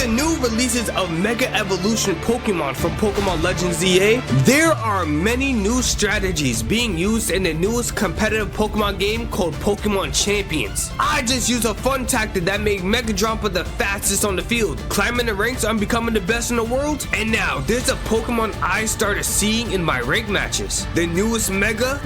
the new releases of Mega Evolution Pokemon from Pokemon Legends EA, there are many new strategies being used in the newest competitive Pokemon game called Pokemon Champions. I just use a fun tactic that made Mega Drampa the fastest on the field, climbing the ranks on becoming the best in the world, and now there's a Pokemon I started seeing in my rank matches. The newest Mega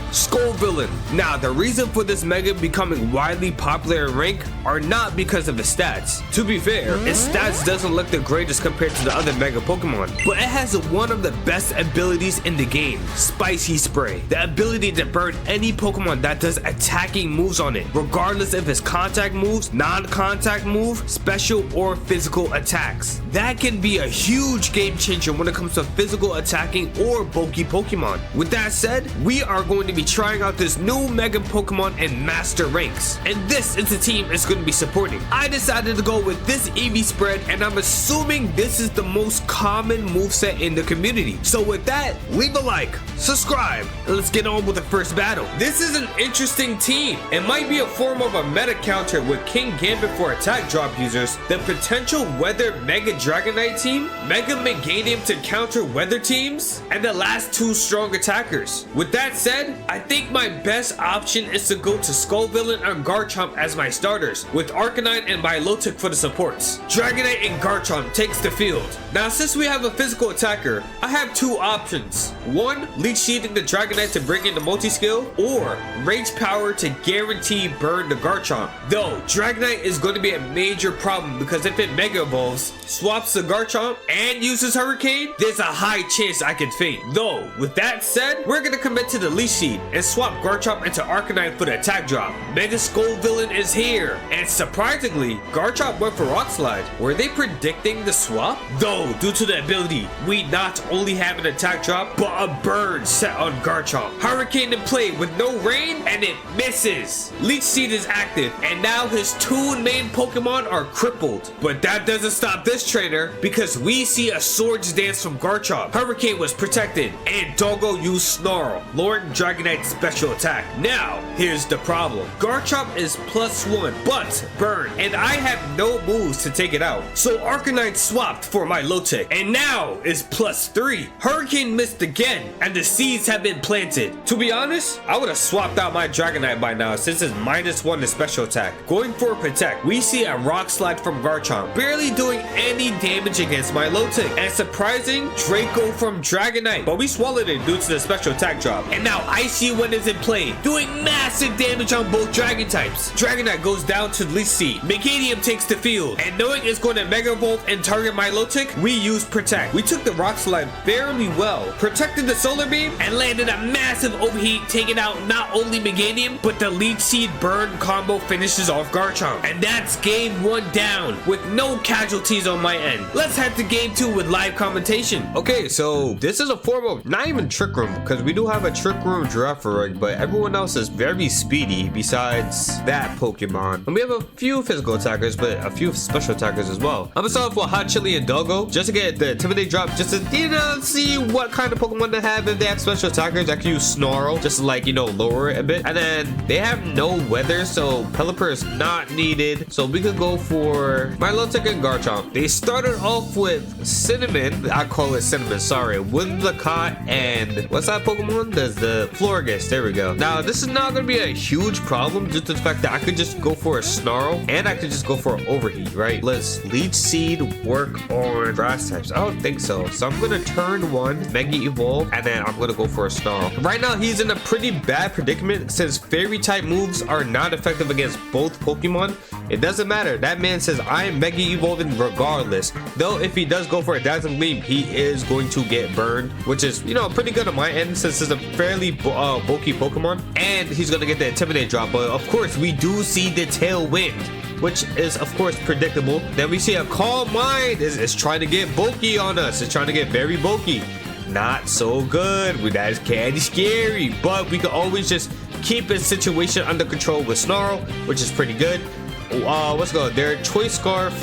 Skullvillain. Now the reason for this Mega becoming widely popular in rank are not because of the stats. To be fair, its stats doesn't look the greatest compared to the other Mega Pokemon, but it has one of the best abilities in the game, Spicy Spray. The ability to burn any Pokemon that does attacking moves on it, regardless if it's contact moves, non-contact move, special or physical attacks. That can be a huge game changer when it comes to physical attacking or bulky Pokemon. With that said, we are going to be trying out this new Mega Pokemon in Master Ranks, and this is the team it's going to be supporting. I decided to go with this EV spread, and I'm assuming this is the most common moveset in the community. So with that, leave a like, subscribe, and let's get on with the first battle. This is an interesting team. It might be a form of a meta counter with King Gambit for attack drop users, the potential Weather Mega Dragonite team, Mega Meganium to counter weather teams, and the last two strong attackers. With that said, I think my best option is to go to Skullvillain and Garchomp as my starters, with Arcanine and Milotic for the supports. Dragonite and Garchomp takes the field. Now since we have a physical attacker, I have two options. One, Leech Seeding the Dragonite to bring in the multi-skill, or Rage Power to guarantee burn the Garchomp. Though, Dragonite is going to be a major problem because if it Mega Evolves, swaps the Garchomp, and uses Hurricane, there's a high chance I can faint. Though, with that said, we're going to commit to the Leech Seed and swap Garchomp into Arcanine for the attack drop. Mega Skullvillain is here, and surprisingly, Garchomp went for Rock Slide. Were they predicting the swap? Though, due to the ability, we not only have an attack drop, but a burn set on Garchomp. Hurricane in play with no rain, and it misses. Leech Seed is active, and now his two main Pokemon are crippled. But that doesn't stop this trainer, because we see a Swords Dance from Garchomp. Hurricane was protected, and Doggo used Snarl, lowering Dragonite's special attack. Now, here's the problem. Garchomp is +1, but burn, and I have no moves to take it out. So Arcanine swapped for Milotic, and now is +3. Hurricane missed again, and the seeds have been planted. To be honest, I would have swapped out my Dragonite by now since it's -1 to special attack. Going for Protect, we see a Rock Slide from Garchomp, barely doing any damage against Milotic, and surprising Draco from Dragonite, but we swallowed it due to the special attack drop. And now Icy Wind is in play, doing massive damage on both Dragon types. Dragonite goes down to Leech Seed, Meganium takes the field, and knowing it's going to Mega Evolve and target Milotic, we use Protect. We took the Rock Slide fairly well, protected the Solar Beam, and landed a massive overheat, taking out not only Meganium, but the Leech Seed burn combo finishes off Garchomp. And that's game 1 down, with no casualties on my end. Let's head to game 2 with live commentation. Okay, so this is a form of, not even Trick Room, because we do have a Trick Room Girafarig, but everyone else is very speedy besides that Pokemon. And we have a few physical attackers, but a few special attackers as well. I'm gonna start off with Hot Chili and Doggo, just to get the Intimidate drop, just to, you know, see what kind of Pokemon they have. If they have special attackers, I can use Snarl, just to, like, you know, lower it a bit. And then they have no weather, so Pelipper is not needed. So we could go for Milotic and Garchomp. They started off with Cinnamon, I call it Cinnamon, sorry, Whimsicott, and what's that Pokemon? There's the Florges, there we go. Now, this is not gonna be a huge problem due to the fact that I could just go for a Snarl, and I could just go for an Overheat, right? Let's Leech Seed work on grass types. I don't think so. So I'm gonna turn 1, Mega Evolve, and then I'm gonna go for a Snarl. Right now, he's in a pretty bad predicament since Fairy type moves are not effective against both Pokemon. It doesn't matter. That man says I am Mega Evolving regardless. Though if he does go for a Dazzling Gleam, he is going to get burned, which is, you know, pretty good on my end since it's a fairly bulky Pokemon. And he's gonna get the Intimidate drop. But of course, we do see the Tailwind, which is of course predictable. Then we see a Calm Mind is trying to get bulky on us. It's trying to get very bulky. Not so good. That is kind of scary. But we can always just keep his situation under control with Snarl, which is pretty good. Let's go. Their Choice Scarf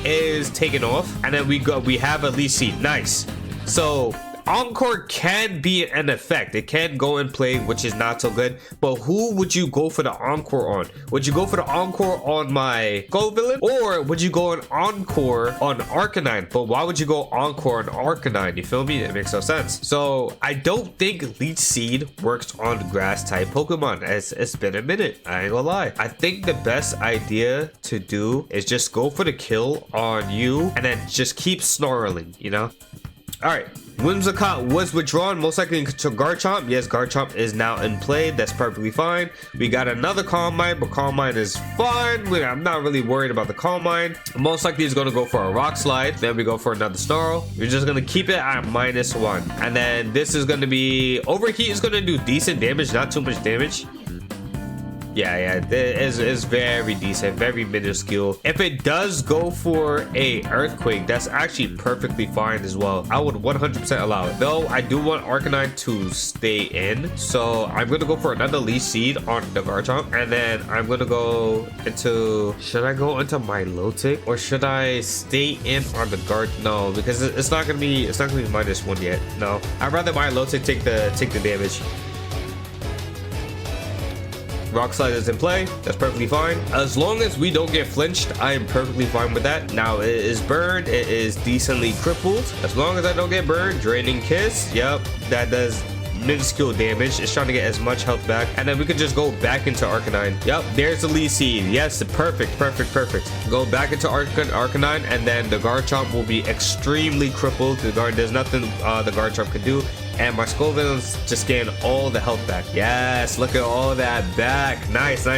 is taken off, and then we have a Leech Seed. Nice. So Encore can be an effect. It can go and play, which is not so good. But who would you go for the Encore on? Would you go for the Encore on my Skull Villain? Or would you go an Encore on Arcanine? But why would you go Encore on Arcanine? You feel me? It makes no sense. So I don't think Leech Seed works on grass type Pokemon. It's been a minute. I ain't gonna lie. I think the best idea to do is just go for the kill on you and then just keep snarling, you know? All right, Whimsicott was withdrawn, most likely to Garchomp. Yes, Garchomp is now in play. That's perfectly fine. We got another Calm Mind, but Calm Mind is fine. I'm not really worried about the Calm Mind. Most likely is going to go for a Rock Slide. Then we go for another Snarl. We're just going to keep it at -1. And then this is going to be... Overheat is going to do decent damage, not too much damage. Yeah, it's very decent, very minuscule. If it does go for a Earthquake, that's actually perfectly fine as well. I would 100% allow it. Though, I do want Arcanine to stay in. So, I'm going to go for another Leech Seed on the Garchomp. And then I'm going to go into... Should I go into Milotic? Or should I stay in on the Guard? No, because it's not going to be -1 yet. No, I'd rather Milotic take the damage. Rock Slide is in play. That's perfectly fine. As long as we don't get flinched, I am perfectly fine with that. Now, it is burned. It is decently crippled. As long as I don't get burned, Draining Kiss. Yep, that does minuscule damage. It's trying to get as much health back. And then we could just go back into Arcanine. Yep, there's the Leech Seed. Yes, perfect. Go back into Arcanine, and then the Garchomp will be extremely crippled. There's nothing the Garchomp can do. And my Skull Villain's just getting all the health back. Yes, look at all that back. Nice.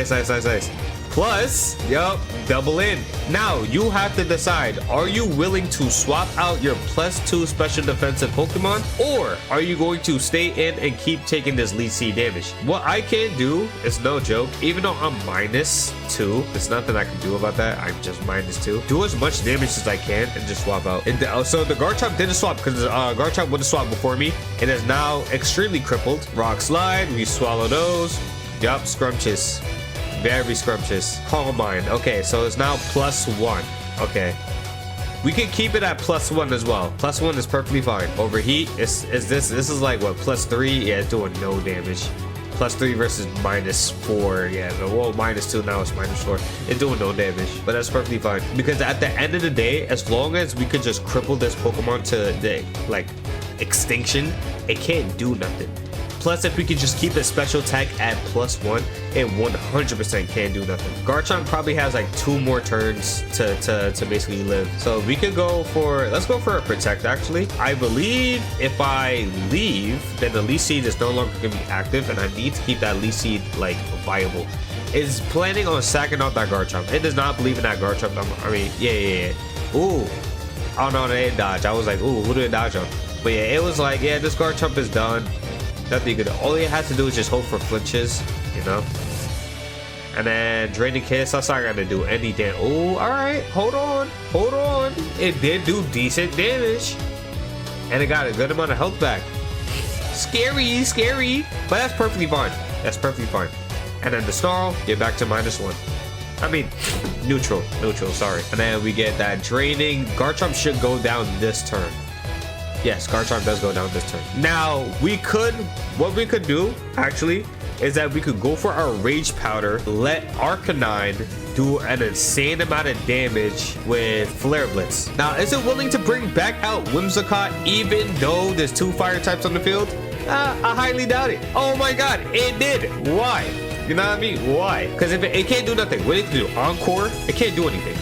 Plus, yup, double in. Now, you have to decide, are you willing to swap out your +2 special defensive Pokemon? Or are you going to stay in and keep taking this Leech Seed damage? What I can do is no joke, even though I'm -2, there's nothing I can do about that. I'm just -2. Do as much damage as I can and just swap out. And so the Garchomp didn't swap because Garchomp would have swapped before me. It is now extremely crippled. Rock Slide, we swallow those. Yup, Scrumptious. Very scrumptious. Calm Mind. Okay, so it's now +1. Okay. We can keep it at +1 as well. +1 is perfectly fine. Overheat this is like what, +3? Yeah, it's doing no damage. +3 versus -4. Yeah, well, -2, now it's -4. It's doing no damage, but that's perfectly fine. Because at the end of the day, as long as we could just cripple this Pokemon to the like extinction, it can't do nothing. Plus, if we could just keep the special attack at +1, it 100% can't do nothing. Garchomp probably has like 2 more turns to basically live. So we could go for, let's go for a Protect actually. I believe if I leave, then the Leech Seed is no longer going to be active, and I need to keep that Leech Seed like viable. It's planning on sacking out that Garchomp. It does not believe in that Garchomp. I mean, yeah. Ooh. Oh no, they didn't dodge. I was like, ooh, who did it dodge on? But yeah, it was like, yeah, this Garchomp is done. Nothing good. All he has to do is just hope for flinches, you know. And then Draining Kiss, that's not gonna do any damage. Oh, all right, hold on. It did do decent damage, and it got a good amount of health back. Scary, but that's perfectly fine. And then the Snarl, get back to -1. I mean, neutral. Sorry. And then we get that Draining. Garchomp should go down this turn. Yes, Garchomp does go down this turn. Now, what we could do, actually, is that we could go for our Rage Powder, let Arcanine do an insane amount of damage with Flare Blitz. Now, is it willing to bring back out Whimsicott even though there's 2 fire types on the field? I highly doubt it. Oh my god, it did. Why? You know what I mean? Why? Because if it can't do nothing, what it can do? Encore? It can't do anything.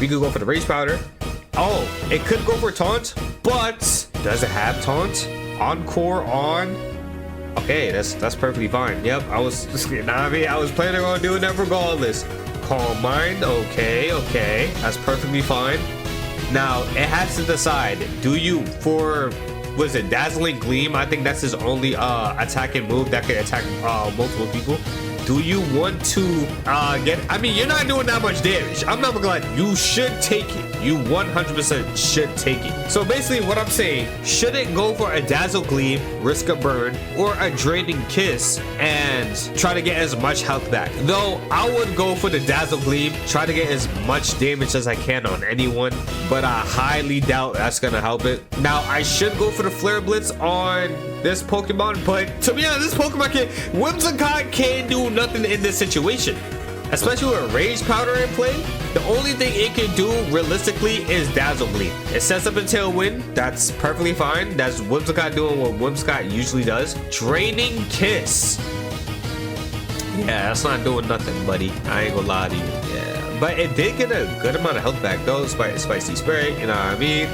We could go for the Rage Powder. Oh, it could go for Taunt, but does it have Taunt? Encore on? Okay, that's perfectly fine. Yep, I was planning on doing that regardless. Calm Mind, okay, that's perfectly fine. Now it has to decide, do you was it Dazzling Gleam? I think that's his only attacking move that can attack multiple people. Do you want to I mean, you're not doing that much damage. I'm not gonna lie, you should take it. You 100% should take it. So basically what I'm saying, should it go for a Dazzle Gleam, risk a burn, or a Draining Kiss and and try to get as much health back. Though I would go for the Dazzle Gleam, try to get as much damage as I can on anyone, but I highly doubt that's gonna help it. Now I should go for the Flare Blitz on this Pokemon, but to be honest, this Pokemon Whimsicott can't do nothing in this situation. Especially with Rage Powder in play, the only thing it can do realistically is Dazzle Gleam. It sets up a Tailwind, that's perfectly fine. That's Whimsicott doing what Whimsicott usually does. Draining Kiss. Yeah, that's not doing nothing, buddy. I ain't gonna lie to you. Yeah, but it did get a good amount of health back though. Spicy Spray, you know what I mean?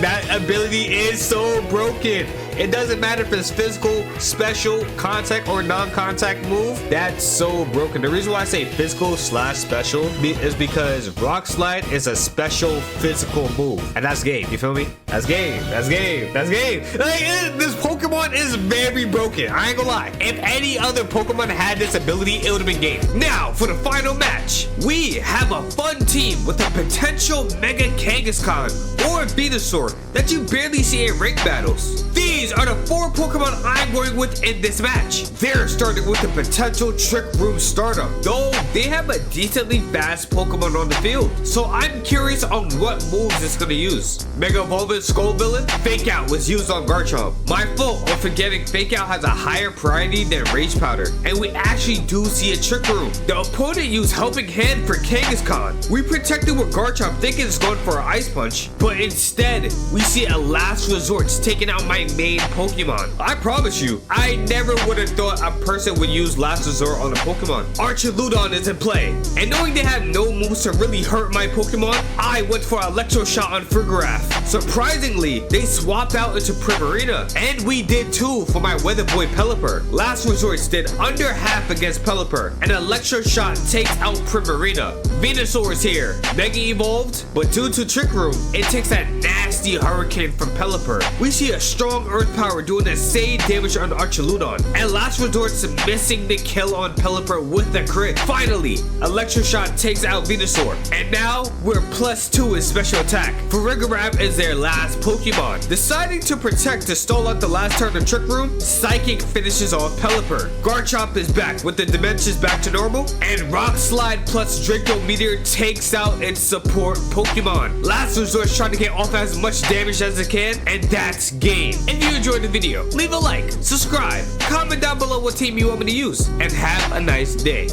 That ability is so broken. It doesn't matter if it's physical, special, contact, or non-contact move. That's so broken. The reason why I say physical / special is because Rock Slide is a special physical move. And that's game. You feel me? That's game. That's game. That's game. Like, this Pokemon is very broken. I ain't gonna lie. If any other Pokemon had this ability, it would have been game. Now, for the final match, we have a fun team with a potential Mega Kangaskhan or Venusaur that you barely see in rank battles. These are the 4 Pokemon I'm going with in this match. They're starting with the potential Trick Room startup, though they have a decently fast Pokemon on the field. So I'm curious on what moves it's gonna use. Mega Evolved Skull Villain, Fake Out was used on Garchomp. My fault on forgetting Fake Out has a higher priority than Rage Powder, and we actually do see a Trick Room. The opponent used Helping Hand for Kangaskhan. We protected with Garchomp thinking it's going for an Ice Punch, but instead we see a Last Resort's taking out my main Pokemon. I promise you, I never would have thought a person would use Last Resort on a Pokemon. Archaludon is in play, and knowing they have no moves to really hurt my Pokemon, I went for Electro Shot on Frigoraph. Surprisingly, they swapped out into Primarina, and we did too for my Weather Boy Pelipper. Last Resorts did under half against Pelipper, and Electro Shot takes out Primarina. Venusaur is here, Mega Evolved, but due to Trick Room, it takes that nasty Hurricane from Pelipper. We see a strong Earth Power doing the same damage on Archaludon, and Last Resort's missing the kill on Pelipper with the crit. Finally, Electro Shot takes out Venusaur, and now we're +2 in special attack. Frigoraph is their last Pokemon. Deciding to protect to stall out the last turn of Trick Room, Psychic finishes off Pelipper. Garchomp is back with the dimensions back to normal, and Rock Slide plus Draco Meteor takes out its support Pokemon. Last Resort's trying to get off as much damage as it can, and that's game. If you enjoyed the video, leave a like, subscribe, comment down below what team you want me to use, and have a nice day.